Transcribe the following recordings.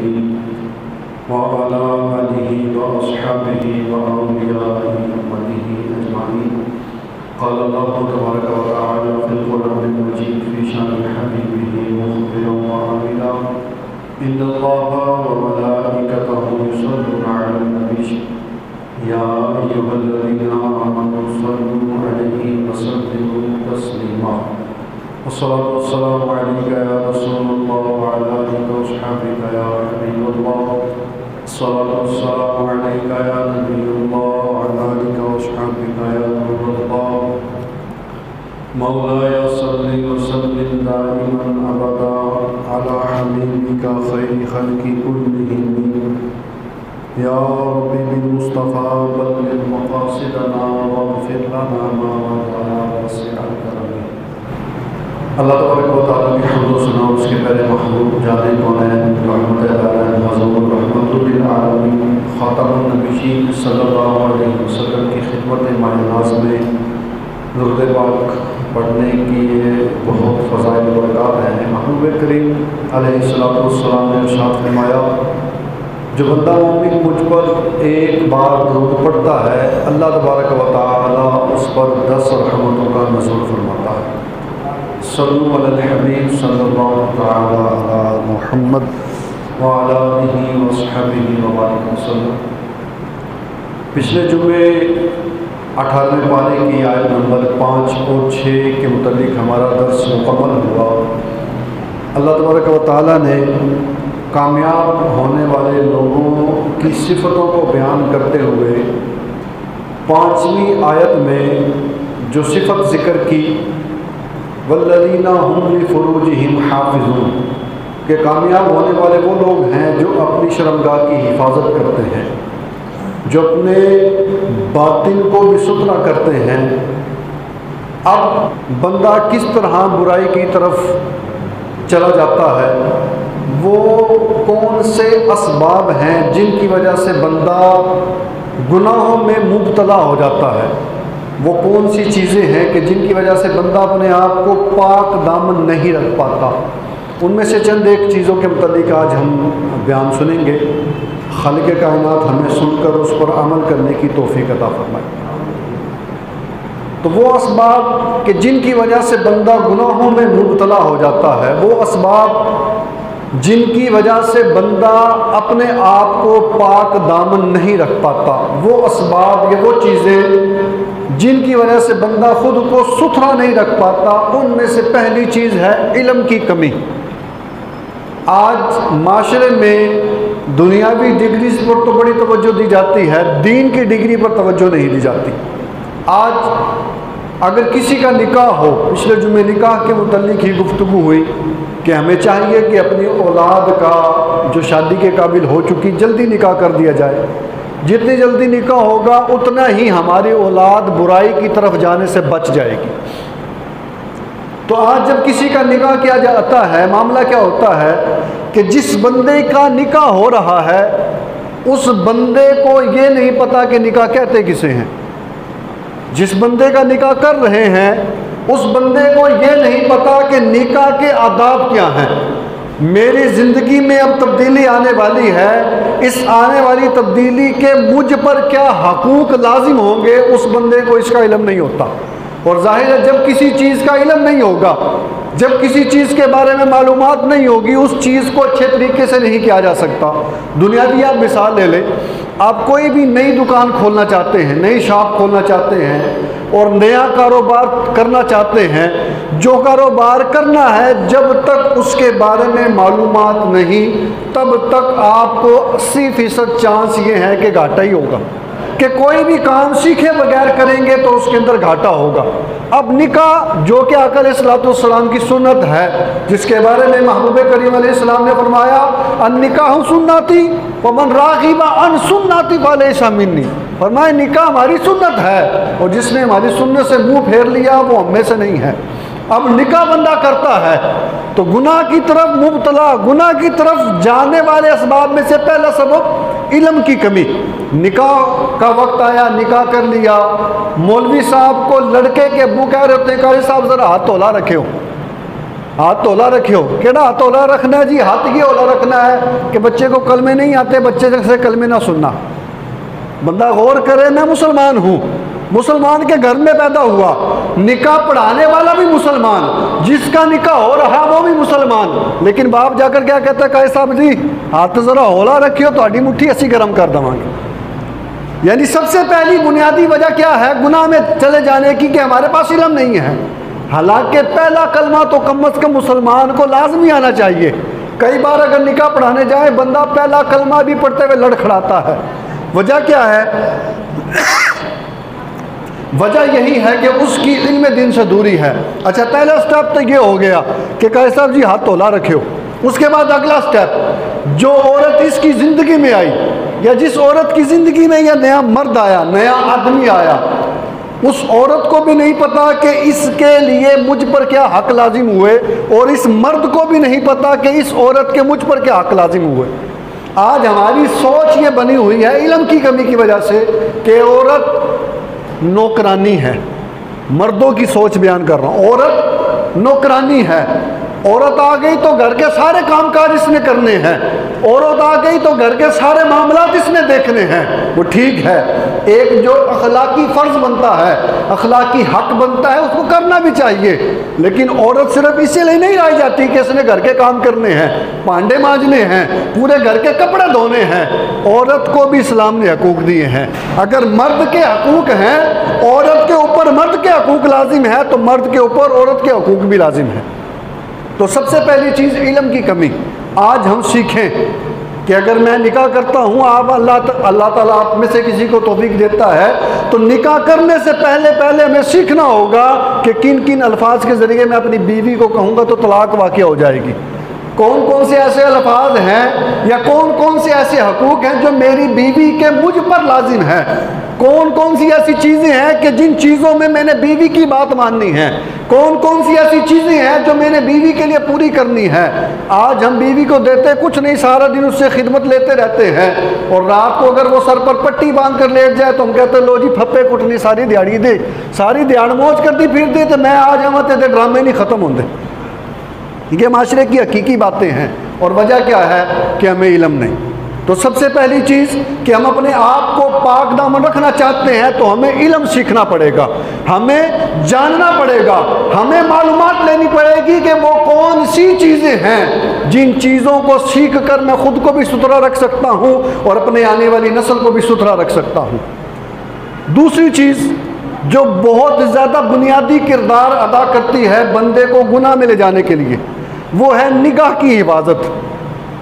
المرسلين وعلى آله وأصحابه وأولياء أمته أجمعين. قال الله تبارك وتعالى في القرآن المجيد في شأن حبيبه مخبرا وعاملا إن الله وملائكته يصلون على النبي يا أيها الذين آمنوا صلوا عليه وسلموا تسليما. والصلاة والسلام عليك يا رسول الله وعلى آلك وأصحابك يا حبيب الله. الصلاة والسلام عليك يا نبي الله وعلى آلك وأصحابك يا نور الله. مولاي صل وسلم دائما أبدا على حبيبك خير خلق كلهم. يا رب بالمصطفى بلغ مقاصدنا واغفر لنا ما مضى وسع الكرم. اللہ تبارک و تعالیٰ کی حمد و ثنا اس کے پہلے محبوب جان کونین رحمت العالمین حضور رحمت للعالمین خاتم النبیین صلی اللہ علیہ وسلم کی خدمت ماہ ناز میں درود پاک پڑھنے کی یہ بہت فضائل و برکات ہیں. محبوب کریم علیہ السلام نے ارشاد فرمایا جو بندہ مومن مجھ پر ایک بار درود پڑھتا ہے اللہ تبارک و تعالیٰ اس پر 10 رحمتوں کا نزول فرماتا ہے. صلو علی الحبیب صلی اللہ تعالی علی محمد وعلی آلہ وصحبہ وبارک وسلم. پچھلے جمعے 18ویں پارے کی آیت نمبر 5 اور 6 کے متعلق ہمارا درس مکمل ہوا. اللہ تبارک و تعالیٰ نے کامیاب ہونے والے لوگوں کی صفتوں کو بیان کرتے ہوئے 5ویں آیت میں جو صفت ذکر کی والذین هم لفروجہم حافظون کہ کامیاب ہونے والے وہ لوگ ہیں جو اپنی شرمگاہ کی حفاظت کرتے ہیں، جو اپنے باطن کو بھی ستھرا کرتے ہیں. اب بندہ کس طرح برائی کی طرف چلا جاتا ہے، وہ کون سے اسباب ہیں جن کی وجہ سے بندہ گناہوں میں مبتلا ہو جاتا ہے، وہ کون سی چیزیں ہیں کہ جن کی وجہ سے بندہ اپنے آپ کو پاک دامن نہیں رکھ پاتا. ان میں سے چند ایک چیزوں کے متعلق آج ہم بیان سنیں گے. خالق کائنات ہمیں سن کر اس پر عمل کرنے کی توفیق عطا فرمائے. تو وہ اسباب کہ جن کی وجہ سے بندہ گناہوں میں مبتلا ہو جاتا ہے، وہ اسباب جن کی وجہ سے بندہ اپنے آپ کو پاک دامن نہیں رکھ پاتا، وہ اسباب یا وہ چیزیں جن کی وجہ سے بندہ خود کو ستھرا نہیں رکھ پاتا، ان میں سے پہلی چیز ہے علم کی کمی. آج معاشرے میں دنیاوی ڈگریز پر تو بڑی توجہ دی جاتی ہے، دین کی ڈگری پر توجہ نہیں دی جاتی. آج اگر کسی کا نکاح ہو، پچھلے جمعے نکاح کے متعلق ہی گفتگو ہوئی کہ ہمیں چاہیے کہ اپنی اولاد کا جو شادی کے قابل ہو چکی جلدی نکاح کر دیا جائے. جتنی جلدی نکاح ہوگا اتنا ہی ہماری اولاد برائی کی طرف جانے سے بچ جائے گی. تو آج جب کسی کا نکاح کیا جاتا ہے، معاملہ کیا ہوتا ہے کہ جس بندے کا نکاح ہو رہا ہے اس بندے کو یہ نہیں پتا کہ نکاح کہتے کسے ہیں. جس بندے کا نکاح کر رہے ہیں اس بندے کو یہ نہیں پتا کہ نکاح کے آداب کیا ہیں. میری زندگی میں اب تبدیلی آنے والی ہے، اس آنے والی تبدیلی کے مجھ پر کیا حقوق لازم ہوں گے، اس بندے کو اس کا علم نہیں ہوتا. اور ظاہر ہے جب کسی چیز کا علم نہیں ہوگا، جب کسی چیز کے بارے میں معلومات نہیں ہوگی، اس چیز کو اچھے طریقے سے نہیں کیا جا سکتا. دنیاوی آپ مثال لے لیں، آپ کوئی بھی نئی دکان کھولنا چاہتے ہیں، نئی شاپ کھولنا چاہتے ہیں اور نیا کاروبار کرنا چاہتے ہیں. جو کاروبار کرنا ہے جب تک اس کے بارے میں معلومات نہیں تب تک آپ کو 80% چانس یہ ہے کہ گھاٹا ہی ہوگا، کہ کوئی بھی کام سیکھے بغیر کریں گے تو اس کے اندر گھاٹا ہوگا. اب نکاح جو کہ آقا علیہ الصلوۃ والسلام کی سنت ہے، جس کے بارے میں محبوب کریم علیہ السلام نے فرمایا النکاح سنتی ومن راغب عن سنتی فلیس منی. فرمایا نکاح ہماری سنت ہے اور جس نے ہماری سنت سے منہ پھیر لیا وہ ہم میں سے نہیں ہے. اب نکاح بندہ کرتا ہے تو گناہ کی طرف مبتلا، گناہ کی طرف جانے والے اسباب میں سے پہلا سبب علم کی کمی. نکاح کا وقت آیا، نکاح کر لیا، مولوی صاحب کو لڑکے کے ابو کہہ رہے ہوتے ہیں قاری صاحب ذرا ہاتھ تولا رکھے ہو. ہاتھ تولا رکھو، کہنا ہاتھ تولا رکھنا ہے جی، ہاتھ یہ اولا رکھنا ہے کہ بچے کو کلمے نہیں آتے، بچے سے کلمے نہ سننا۔ بندہ غور کرے، میں مسلمان ہوں، مسلمان کے گھر میں پیدا ہوا، نکاح پڑھانے والا بھی مسلمان، جس کا نکاح ہو رہا وہ بھی مسلمان، لیکن باپ جا کر کیا کہتا ہے، قائد صاحب جی ہاتھ ذرا ہولا رکھیو، تہاڈی مٹھی اسی گرم کر دیں گے۔ یعنی سب سے پہلی بنیادی وجہ کیا ہے گناہ میں چلے جانے کی؟ کہ ہمارے پاس علم نہیں ہے۔ حالانکہ پہلا کلمہ تو کم از کم مسلمان کو لازمی آنا چاہیے۔ کئی بار اگر نکاح پڑھانے جائے بندہ پہلا کلمہ بھی پڑھتے ہوئے لڑکھڑاتا ہے، وجہ کیا ہے؟ وجہ یہی ہے کہ اس کی علم دین سے دوری ہے۔ اچھا، پہلا سٹیپ تو یہ ہو گیا کہ قائد صاحب جی ہاتھ تولا رکھو۔ اس کے بعد اگلا سٹیپ، جو عورت اس کی زندگی میں آئی یا جس عورت کی زندگی میں یہ نیا مرد آیا، نیا آدمی آیا، اس عورت کو بھی نہیں پتا کہ اس کے لیے مجھ پر کیا حق لازم ہوئے، اور اس مرد کو بھی نہیں پتا کہ اس عورت کے مجھ پر کیا حق لازم ہوئے۔ آج ہماری سوچ یہ بنی ہوئی ہے علم کی کمی کی وجہ سے کہ عورت نوکرانی ہے۔ مردوں کی سوچ بیان کر رہا ہوں، عورت نوکرانی ہے، عورت آ گئی تو گھر کے سارے کام کاج اس نے کرنے ہیں، عورت آ گئی تو گھر کے سارے معاملات اس نے دیکھنے ہیں۔ وہ ٹھیک ہے، ایک جو اخلاقی فرض بنتا ہے، اخلاقی حق بنتا ہے، اس کو کرنا بھی چاہیے، لیکن عورت صرف اسی لیے نہیں لائی جاتی کہ اس نے گھر کے کام کرنے ہیں، پانڈے مانجنے ہیں، پورے گھر کے کپڑے دھونے ہیں۔ عورت کو بھی اسلام نے حقوق دیے ہیں۔ اگر مرد کے حقوق ہیں، عورت کے اوپر مرد کے حقوق لازم ہے، تو مرد کے اوپر عورت کے حقوق بھی لازم ہے۔ تو سب سے پہلی چیز علم کی کمی۔ آج ہم سیکھیں کہ اگر میں نکاح کرتا ہوں، آپ اللہ تعالیٰ آپ میں سے کسی کو توفیق دیتا ہے، تو نکاح کرنے سے پہلے ہمیں سیکھنا ہوگا کہ کن کن الفاظ کے ذریعے میں اپنی بیوی کو کہوں گا تو طلاق واقع ہو جائے گی، کون کون سے ایسے الفاظ ہیں یا کون کون سے ایسے حقوق ہیں جو میری بیوی کے مجھ پر لازم ہیں، کون کون سی ایسی چیزیں ہیں کہ جن چیزوں میں میں نے بیوی کی بات ماننی ہے، کون کون سی ایسی چیزیں ہیں جو میں نے بیوی کے لیے پوری کرنی ہے۔ آج ہم بیوی کو دیتے کچھ نہیں، سارا دن اس سے خدمت لیتے رہتے ہیں، اور رات کو اگر وہ سر پر پٹی باندھ کر لیٹ جائے تو ہم کہتے ہیں لو جی پھپے کٹنی ساری دیہڑی دے، ساری دیہڑ موج کرتی پھر دے، تو میں آ جاؤں تے ڈرامے نہیں ختم ہوندے۔ یہ معاشرے کی حقیقی باتیں ہیں، اور وجہ کیا ہے کہ ہمیں علم نہیں۔ تو سب سے پہلی چیز کہ ہم اپنے آپ کو پاک دامن رکھنا چاہتے ہیں تو ہمیں علم سیکھنا پڑے گا، ہمیں جاننا پڑے گا، ہمیں معلومات لینی پڑے گی کہ وہ کون سی چیزیں ہیں جن چیزوں کو سیکھ کر میں خود کو بھی ستھرا رکھ سکتا ہوں اور اپنے آنے والی نسل کو بھی ستھرا رکھ سکتا ہوں۔ دوسری چیز جو بہت زیادہ بنیادی کردار ادا کرتی ہے بندے کو گناہ میں لے جانے کے لیے، وہ ہے نگاہ کی حفاظت،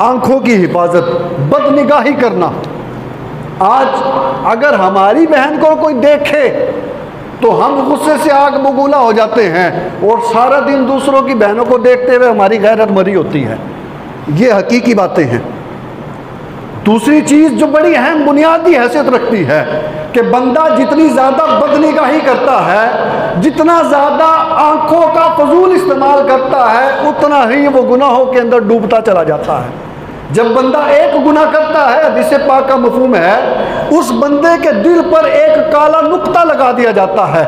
آنکھوں کی حفاظت، بد نگاہی کرنا۔ آج اگر ہماری بہن کو کوئی دیکھے تو ہم غصے سے آگ بگولا ہو جاتے ہیں، اور سارا دن دوسروں کی بہنوں کو دیکھتے ہوئے ہماری غیرت مری ہوتی ہے۔ یہ حقیقی باتیں ہیں۔ دوسری چیز جو بڑی اہم بنیادی حیثیت رکھتی ہے کہ بندہ جتنی زیادہ بدنگاہی کرتا ہے، جتنا زیادہ آنکھوں کا فضول استعمال کرتا ہے، اتنا ہی وہ گناہوں کے اندر ڈوبتا چلا جاتا ہے۔ جب بندہ ایک گناہ کرتا ہے، حدیث پاک کا مفہوم ہے، اس بندے کے دل پر ایک کالا نقطہ لگا دیا جاتا ہے،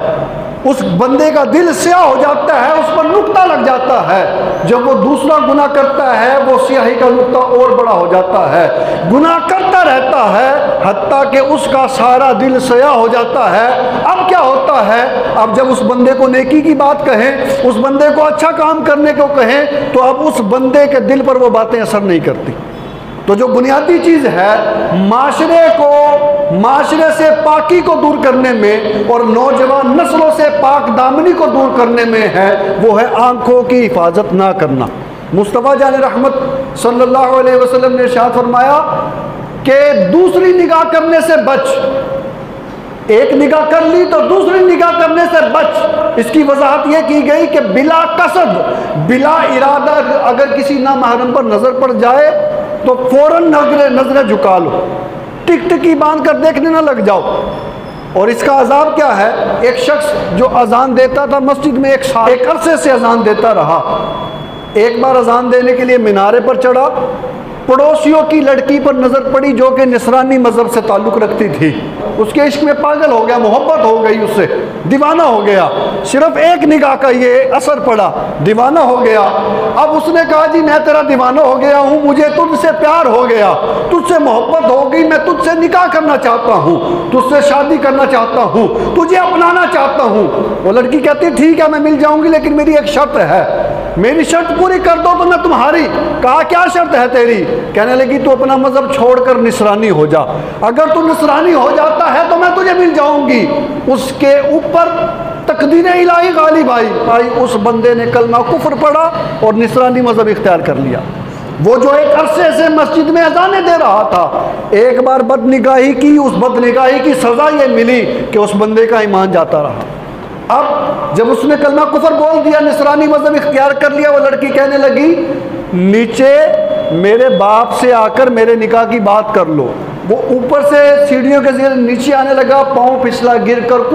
اس بندے کا دل سیاہ ہو جاتا ہے، اس پر نقطہ لگ جاتا ہے۔ جب وہ دوسرا گناہ کرتا ہے، وہ سیاہی کا نقطہ اور بڑا ہو جاتا ہے، گناہ کرتا رہتا ہے حتیٰ کہ اس کا سارا دل سیاہ ہو جاتا ہے۔ اب کیا ہوتا ہے؟ اب جب اس بندے کو نیکی کی بات کہیں، اس بندے کو اچھا کام کرنے کو کہیں، تو اب اس بندے کے دل پر وہ باتیں اثر نہیں کرتی۔ تو جو بنیادی چیز ہے معاشرے سے پاکی کو دور کرنے میں اور نوجوان نسلوں سے پاک دامنی کو دور کرنے میں ہے، وہ ہے آنکھوں کی حفاظت نہ کرنا۔ مصطفیٰ جان رحمت صلی اللہ علیہ وسلم نے ارشاد فرمایا کہ دوسری نگاہ کرنے سے بچ، ایک نگاہ کر لی تو دوسری نگاہ کرنے سے بچ۔ اس کی وضاحت یہ کی گئی کہ بلا قصد، بلا ارادہ اگر کسی نامحرم پر نظر پڑ جائے تو فوراً نظریں جھکا لو، ٹک ٹکی باندھ کر دیکھنے نہ لگ جاؤ۔ اور اس کا عذاب کیا ہے؟ ایک شخص جو اذان دیتا تھا مسجد میں، ایک عرصے سے اذان دیتا رہا، ایک بار اذان دینے کے لیے مینارے پر چڑھا، پڑوسیوں کی لڑکی پر نظر پڑی جو کہ نصرانی مذہب سے تعلق رکھتی تھی، اس کے عشق میں پاگل ہو گیا، محبت ہو گئی، اس سے دیوانہ ہو گیا، صرف ایک نگاہ کا یہ اثر پڑا، دیوانہ ہو گیا۔ اب اس نے کہا جی میں تیرا دیوانہ ہو گیا ہوں، مجھے تجھ سے پیار ہو گیا، تجھ سے محبت ہو گئی، میں تجھ سے نکاح کرنا چاہتا ہوں، تجھ سے شادی کرنا چاہتا ہوں، تجھے اپنانا چاہتا ہوں۔ وہ لڑکی کہتی ٹھیک ہے میں مل جاؤں گی، لیکن میری ایک شرط ہے، میری شرط پوری کر دو تو میں تمہاری۔ کہا کیا شرط ہے تیری؟ کہنے لگی تو اپنا مذہب چھوڑ کر نصرانی ہو جا، اگر تو نصرانی ہو جاتا ہے تو میں تجھے مل جاؤں گی۔ اس کے اوپر تقدیر الہی غالب آئی، اس بندے نے کلمہ کفر پڑھا اور نصرانی مذہب اختیار کر لیا۔ وہ جو ایک عرصے سے مسجد میں اذانیں دے رہا تھا، ایک بار بد نگاہی کی، اس بد نگاہی کی سزا یہ ملی کہ اس بندے کا ایمان جاتا رہا۔ اب جب اس نے کلمہ کفر بول دیا، نصرانی مذہب اختیار کر لیا، وہ لڑکی کہنے لگی نیچے میرے باپ سے آ کر میرے نکاح کی بات کر لو۔ وہ اوپر سے سیڑھیوں کے ذریعے نیچے آنے لگا، پاؤں پھسلا، گر کر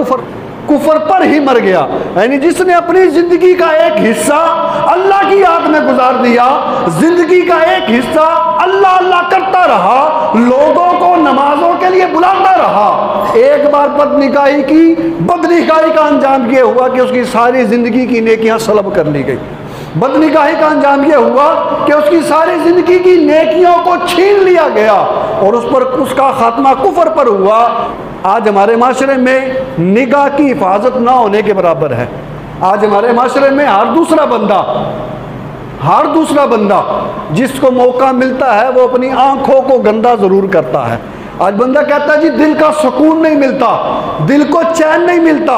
کفر پر ہی مر گیا۔ یعنی جس نے اپنی زندگی کا ایک حصہ اللہ کی یاد میں گزار دیا، زندگی کا ایک حصہ اللہ اللہ کرتا رہا، لوگوں کو نمازوں کے لیے بلاتا رہا، ایک بار بد نگاہی کی، بد نگاہی کا انجام یہ ہوا کہ اس کی ساری زندگی کی نیکیاں سلب کر لی گئی۔ بد نگاہی کا انجام یہ ہوا کہ اس کی ساری زندگی کی نیکیوں کو چھین لیا گیا اور اس کا خاتمہ کفر پر ہوا۔ آج ہمارے معاشرے میں نگاہ کی حفاظت نہ ہونے کے برابر ہے۔ آج ہمارے معاشرے میں ہر دوسرا بندہ جس کو موقع ملتا ہے وہ اپنی آنکھوں کو گندا ضرور کرتا ہے۔ آج بندہ کہتا ہے جی دل کا سکون نہیں ملتا، دل کو چین نہیں ملتا،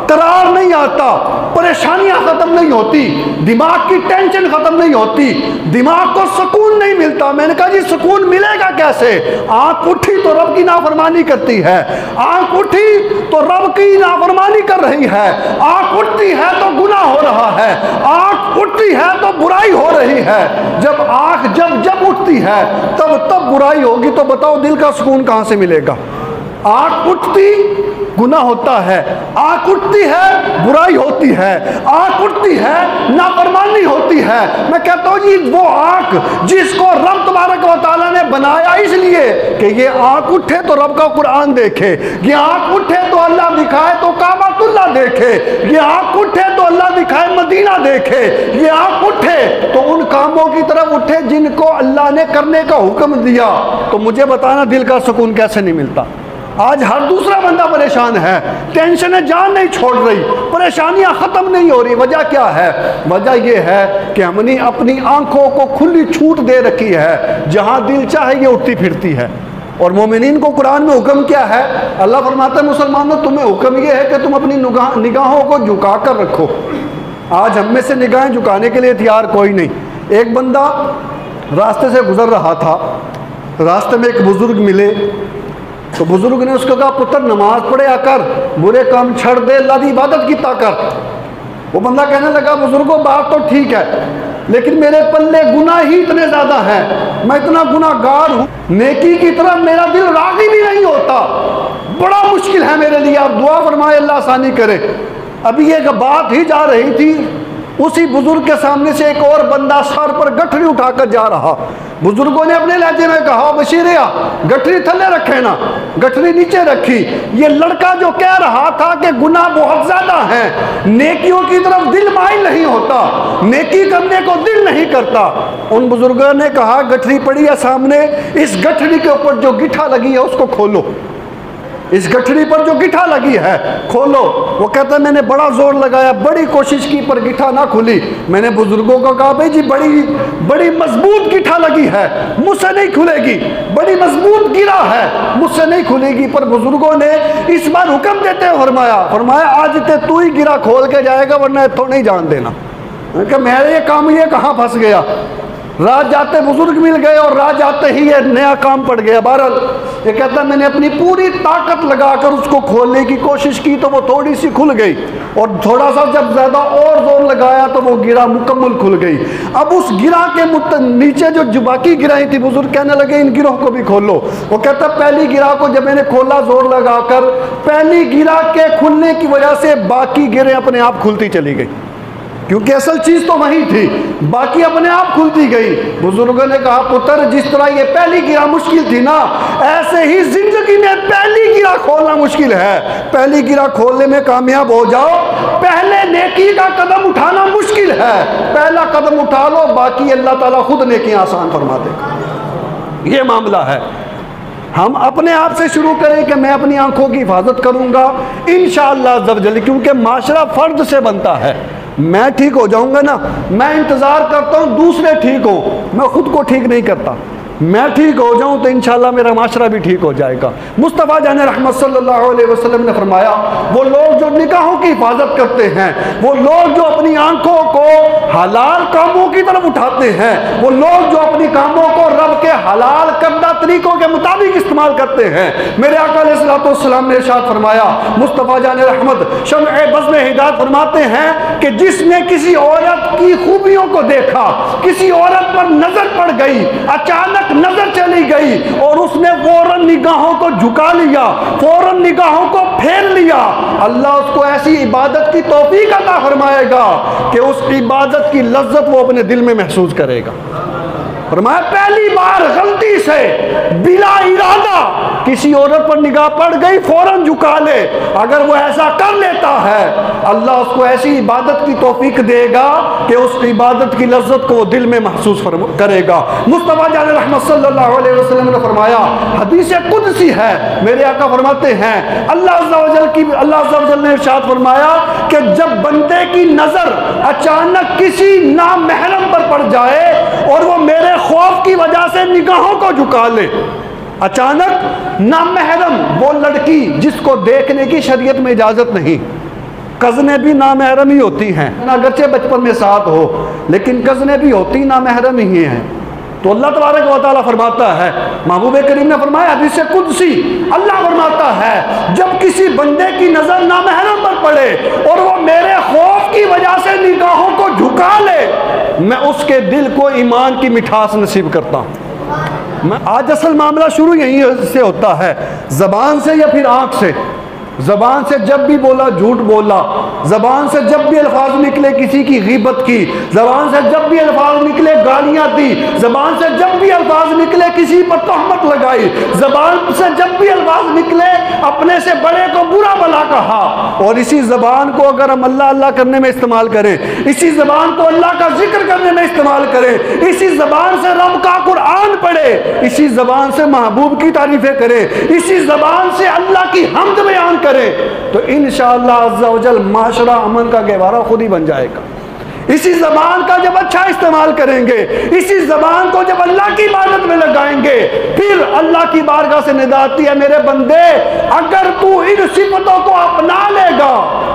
قرار نہیں آتا، پریشانیاں ختم نہیں ہوتی، دماغ کی ٹینشن ختم نہیں ہوتی، دماغ کو سکون نہیں ملتا۔ میں نے کہا جی سکون ملے گا کیسے؟ آنکھ اٹھی تو رب کی نافرمانی کرتی ہے، آنکھ اٹھی تو رب کی نافرمانی کر رہی ہے، آنکھ اٹھتی ہے تو گناہ ہو رہا ہے، آنکھ اٹھتی ہے تو برائی ہو رہی ہے۔ جب آنکھ جب اٹھتی ہے تب برائی ہوگی تو بتاؤ دل کا سکون کہاں سے ملے گا؟ آنکھ اٹھتی گناہ ہوتا ہے، آنکھ اٹھتی ہے برائی ہوتی ہے، آنکھ اٹھتی ہے نافرمانی ہوتی ہے۔ میں کہتا ہوں جی وہ آنکھ جس کو رب تبارک و تعالیٰ نے بنایا اس لیے کہ یہ آنکھ اٹھے تو رب کا قرآن دیکھے، یہ آنکھ اٹھے تو اللہ دکھائے تو کعبۃ اللہ دیکھے، یہ آنکھ اٹھے تو اللہ دکھائے مدینہ دیکھے، یہ آنکھ اٹھے تو ان کاموں کی طرف اٹھے جن کو اللہ نے کرنے کا حکم دیا۔ تو مجھے بتانا دل کا سکون کیسے نہیں ملتا؟ آج ہر دوسرا بندہ پریشان ہے، ٹینشنیں جان نہیں چھوڑ رہی، پریشانیاں ختم نہیں ہو رہی۔ وجہ کیا ہے؟ وجہ یہ ہے کہ ہم نے اپنی آنکھوں کو کھلی چھوٹ دے رکھی ہے، جہاں دل چاہے یہ اٹھتی پھرتی ہے۔ اور مومنین کو قرآن میں حکم کیا ہے؟ اللہ فرماتا ہے مسلمانوں تمہیں حکم یہ ہے کہ تم اپنی نگاہوں کو جھکا کر رکھو۔ آج ہم میں سے نگاہیں جھکانے کے لیے تیار کوئی نہیں۔ ایک بندہ راستے سے گزر رہا تھا، راستے میں ایک بزرگ ملے تو بزرگ نے اس کو کہا پتر نماز پڑھے آ کر، برے کام چھڑ دے، اللہ کی عبادت کی کر۔ وہ بندہ کہنے لگا بزرگوں بات تو ٹھیک ہے لیکن میرے پلے گناہ ہی اتنے زیادہ ہیں، میں اتنا گناہ گار ہوں، نیکی کی طرف میرا دل راغب بھی نہیں ہوتا، بڑا مشکل ہے میرے لیے، آپ دعا فرمائے اللہ آسانی کرے۔ ابھی ایک بات ہی جا رہی تھی، اسی بزرگ کے سامنے سے ایک اور بندہ سر پر گٹھڑی اٹھا کر جا رہا۔ بزرگوں نے اپنے لہجے میں کہا بشیریا گٹھڑی تھلے رکھے نا، گٹھڑی نیچے رکھی۔ یہ لڑکا جو کہہ رہا تھا کہ گناہ بہت زیادہ ہیں، نیکیوں کی طرف دل مائل نہیں ہوتا، نیکی کرنے کو دل نہیں کرتا، ان بزرگوں نے کہا گٹھڑی پڑی ہے سامنے، اس گٹھڑی کے اوپر جو گٹھا لگی ہے اس کو کھولو، اس گٹھڑی پر جو گٹھا لگی ہے کھولو۔ وہ کہتا ہے میں نے بڑا زور لگایا، بڑی کوشش کی پر گٹھا نہ کھلی۔ میں نے بزرگوں کو کہا بھائی جی بڑی مضبوط گٹھا لگی ہے، مجھ سے نہیں کھلے گی، بڑی مضبوط گرا ہے، مجھ سے نہیں کھلے گی۔ پر بزرگوں نے اس بار حکم دیتے فرمایا آج تو ہی گرا کھول کے جائے گا ورنہ تو نہیں جان دینا۔ کہ میرے یہ کام یہ کہاں پھنس گیا؟ رات جاتے بزرگ مل گئے اور رات جاتے ہی یہ نیا کام پڑ گیا۔ بہرحال یہ کہتا ہے میں نے اپنی پوری طاقت لگا کر اس کو کھولنے کی کوشش کی تو وہ تھوڑی سی کھل گئی، اور تھوڑا سا جب زیادہ اور زور لگایا تو وہ گرا مکمل کھل گئی۔ اب اس گرا کے نیچے جو باقی گرائیں تھی بزرگ کہنے لگے ان گروہ کو بھی کھولو۔ وہ کہتا ہے پہلی گرا کو جب میں نے کھولا زور لگا کر، پہلی گرا کے کھلنے کی وجہ سے باقی گریں اپنے آپ کھلتی چلی گئی۔ کیونکہ اصل چیز تو وہی تھی، باقی اپنے آپ کھلتی گئی۔ بزرگوں نے کہا پتر جس طرح یہ پہلی گرہ مشکل تھی نا، ایسے ہی زندگی میں پہلی گرہ کھولنا مشکل ہے۔ پہلی گرہ کھولنے میں کامیاب ہو جاؤ، پہلے نیکی کا قدم اٹھانا مشکل ہے، پہلا قدم اٹھا لو، باقی اللہ تعالیٰ خود نیکیاں آسان فرما دے گا۔ یہ معاملہ ہے۔ ہم اپنے آپ سے شروع کریں کہ میں اپنی آنکھوں کی حفاظت کروں گا انشاءاللہ عز و جل، کیونکہ معاشرہ فرد سے بنتا ہے۔ میں ٹھیک ہو جاؤں گا نا، میں انتظار کرتا ہوں دوسرے ٹھیک ہو، میں خود کو ٹھیک نہیں کرتا۔ میں ٹھیک ہو جاؤں تو انشاءاللہ میرا معاشرہ بھی ٹھیک ہو جائے گا۔ مصطفیٰ جان رحمت صلی اللہ علیہ وسلم نے فرمایا وہ لوگ جو نگاہوں کی حفاظت کرتے ہیں، وہ لوگ جو اپنی آنکھوں کو حلال کاموں کی طرف اٹھاتے ہیں، وہ لوگ جو اپنی کاموں کو رب کے حلال کردہ طریقوں کے مطابق استعمال کرتے ہیں، میرے آقا علیہ الصلوۃ والسلام نے ارشاد فرمایا، مصطفیٰ جان رحمت شمع بزم ہدایت فرماتے ہیں کہ جس نے کسی عورت کی خوبیوں کو دیکھا، کسی عورت پر نظر پڑ گئی، اچانک نظر چلی گئی اور اس نے فوراً نگاہوں کو جھکا لیا، فوراً نگاہوں کو پھیر لیا، اللہ اس کو ایسی عبادت کی توفیق عطا فرمائے گا کہ اس عبادت کی لذت وہ اپنے دل میں محسوس کرے گا۔ فرمایا پہلی بار غلطی سے بلا ارادہ کسی عورت پر نگاہ پڑ گئی فوراً جھکا لے، اگر وہ ایسا کر لیتا ہے اللہ اس کو ایسی عبادت کی توفیق دے گا کہ اس عبادت کی لذت کو وہ دل میں محسوس کرے گا۔ مصطفیٰ جان رحمت صلی اللہ علیہ وسلم نے فرمایا، حدیث قدسی ہے، میرے آقا فرماتے ہیں اللہ عز و جل نے ارشاد فرمایا کہ جب بندے کی نظر اچانک کسی نامحرم پر پڑ جائے اور وہ میرے خوف کی وجہ سے نگاہوں کو جھکا لے، اچانک نامحرم وہ لڑکی جس کو دیکھنے کی شریعت میں اجازت نہیں، کزنیں بھی نامحرم ہی ہوتی ہیں، اگرچہ بچپن میں ساتھ ہو لیکن کزنیں بھی ہوتی نامحرم ہی ہیں، تو اللہ تبارک و تعالیٰ فرماتا ہے، محبوب کریم نے فرمایا حدیث قدسی، اللہ فرماتا ہے جب کسی بندے کی نظر نامحرم پر پڑے اور وہ میرے خوف کی وجہ سے نگاہوں کو جھکا لے، میں اس کے دل کو ایمان کی مٹھاس نصیب کرتا ہوں۔ آج اصل معاملہ شروع یہیں سے ہوتا ہے، زبان سے یا پھر آنکھ سے۔ زبان سے جب بھی بولا جھوٹ بولا، زبان سے جب بھی الفاظ نکلے کسی کی غیبت کی، زبان سے جب بھی الفاظ نکلے گالیاں دی، زبان سے جب بھی الفاظ نکلے کسی پر تہمت لگائی، زبان سے جب بھی الفاظ نکلے اپنے سے بڑے کو برا بھلا کہا، اور اسی زبان کو اگر ہم اللہ اللہ کرنے میں استعمال کریں، اسی زبان کو اللہ کا ذکر کرنے میں استعمال کریں، اسی زبان سے رب کا قرآن پڑھے، اسی زبان سے محبوب کی تعریفیں کریں، اسی زبان سے اللہ کی حمد بیان کرے، تو انشاءاللہ عز و جل معاشرہ امن کا گہوارہ خود ہی بن جائے گا۔ اسی زبان کا جب اچھا استعمال کریں گے، اسی زبان کو جب اللہ کی عبادت میں لگائیں گے، پھر اللہ کی بارگاہ سے ندا آتی ہے، میرے بندے اگر تو ان صفتوں کو اپنا لے گا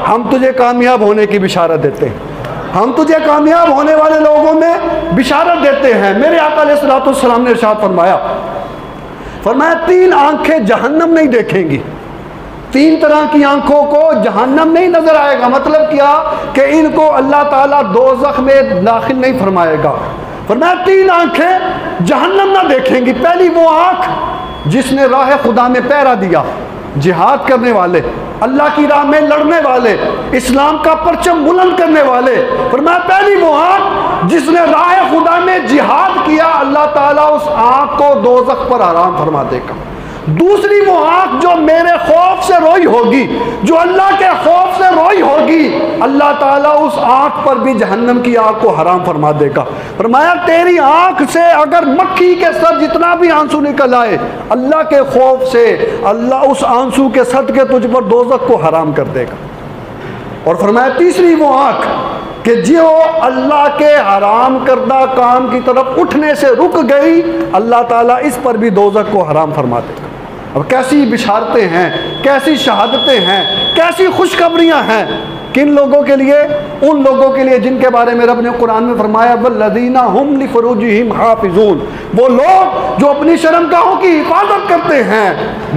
ہم تجھے کامیاب ہونے کی بشارت دیتے ہیں، ہم تجھے کامیاب ہونے والے لوگوں میں بشارت دیتے ہیں۔ میرے آقا علیہ الصلوۃ والسلام نے ارشاد فرمایا 3 آنکھیں جہنم نہیں دیکھیں گی، 3 طرح کی آنکھوں کو جہنم نہیں نظر آئے گا، مطلب کیا کہ ان کو اللہ تعالیٰ دوزخ میں داخل نہیں فرمائے گا۔ فرمایا 3 آنکھیں جہنم نہ دیکھیں گی۔ پہلی وہ آنکھ جس نے راہ خدا میں پہرا دیا، جہاد کرنے والے، اللہ کی راہ میں لڑنے والے، اسلام کا پرچم بلند کرنے والے۔ فرمایا پہلی وہ آنکھ جس نے راہ خدا میں جہاد کیا، اللہ تعالیٰ اس آنکھ کو دوزخ پر حرام فرما دے گا۔ دوسری وہ آنکھ جو میرے خوف سے روئی ہوگی، جو اللہ کے خوف سے روئی ہوگی، اللہ تعالیٰ اس آنکھ پر بھی جہنم کی آنکھ کو حرام فرما دے گا۔ فرمایا تیری آنکھ سے اگر مکھی کے ساتھ جتنا بھی آنسو نکل آئے، اللہ کے خوف سے اللہ اس آنسو کے صدقے تجھ پر دوزخ کو حرام کر دے گا۔ اور فرمایا تیسری وہ آنکھ کہ جو اللہ کے حرام کردہ کام کی طرف اٹھنے سے رک گئی، اللہ تعالیٰ اس پر بھی دوزخ کو حرام فرما دے گا۔ اب کیسی بشارتیں ہیں، کیسی شہادتیں ہیں، کیسی خوشخبریاں ہیں، کن لوگوں کے لیے؟ ان لوگوں کے لیے جن کے بارے میں رب نے قرآن میں فرمایا والذین هم لفروجہم حافظون، وہ لوگ جو اپنی شرمگاہوں کی حفاظت کرتے ہیں،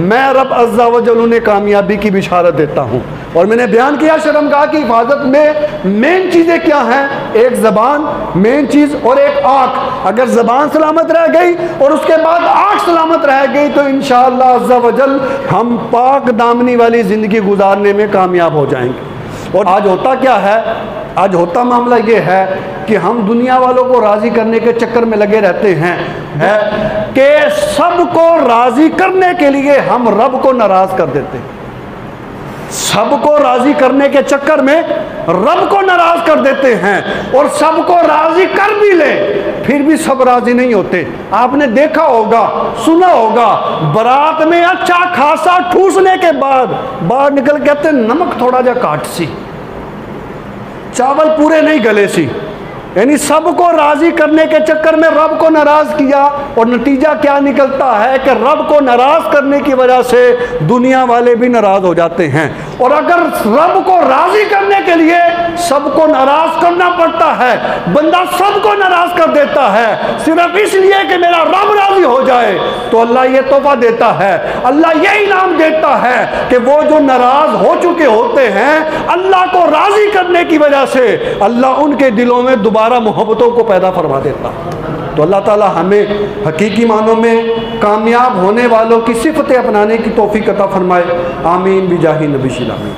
میں رب عز و جل انہیں کامیابی کی بشارت دیتا ہوں۔ اور میں نے بیان کیا شرمگاہ کی حفاظت میں مین چیزیں کیا ہیں؟ ایک زبان مین چیز، اور ایک آنکھ۔ اگر زبان سلامت رہ گئی اور اس کے بعد آنکھ سلامت رہ گئی تو انشاءاللہ عز و جل ہم پاک دامنی والی زندگی گزارنے میں کامیاب ہو جائیں گے۔ اور آج ہوتا کیا ہے آج ہوتا معاملہ یہ ہے کہ ہم دنیا والوں کو راضی کرنے کے چکر میں لگے رہتے ہیں کہ سب کو راضی کرنے کے لیے ہم رب کو ناراض کر دیتے ہیں. سب کو راضی کرنے کے چکر میں رب کو ناراض کر دیتے ہیں, اور سب کو راضی کر بھی لیں پھر بھی سب راضی نہیں ہوتے. آپ نے دیکھا ہوگا, سنا ہوگا, بارات میں اچھا خاصا ٹھوسنے کے بعد باہر نکل کہتے ہیں نمک تھوڑا جا کاٹ سی, چاول پورے نہیں گلے سی. یعنی سب کو راضی کرنے کے چکر میں رب کو ناراض کیا, اور نتیجہ کیا نکلتا ہے کہ رب کو ناراض کرنے کی وجہ سے دنیا والے بھی ناراض ہو جاتے ہیں. اور اگر رب کو راضی کرنے کے لیے سب کو ناراض کرنا پڑتا ہے, بندہ سب کو ناراض کر دیتا ہے صرف اس لیے کہ میرا رب راضی ہو جائے, تو اللہ یہ تحفہ دیتا ہے, اللہ یہ انعام دیتا ہے کہ وہ جو ناراض ہو چکے ہوتے ہیں اللہ کو راضی کرنے کی وجہ سے اللہ ان کے دلوں میں دوبارہ محبتوں کو پیدا فرما دیتا. تو اللہ تعالی ہمیں حقیقی معنوں میں کامیاب ہونے والوں کی صفتیں اپنانے کی توفیق عطا فرمائے. آمین بجاہ نبی الامین.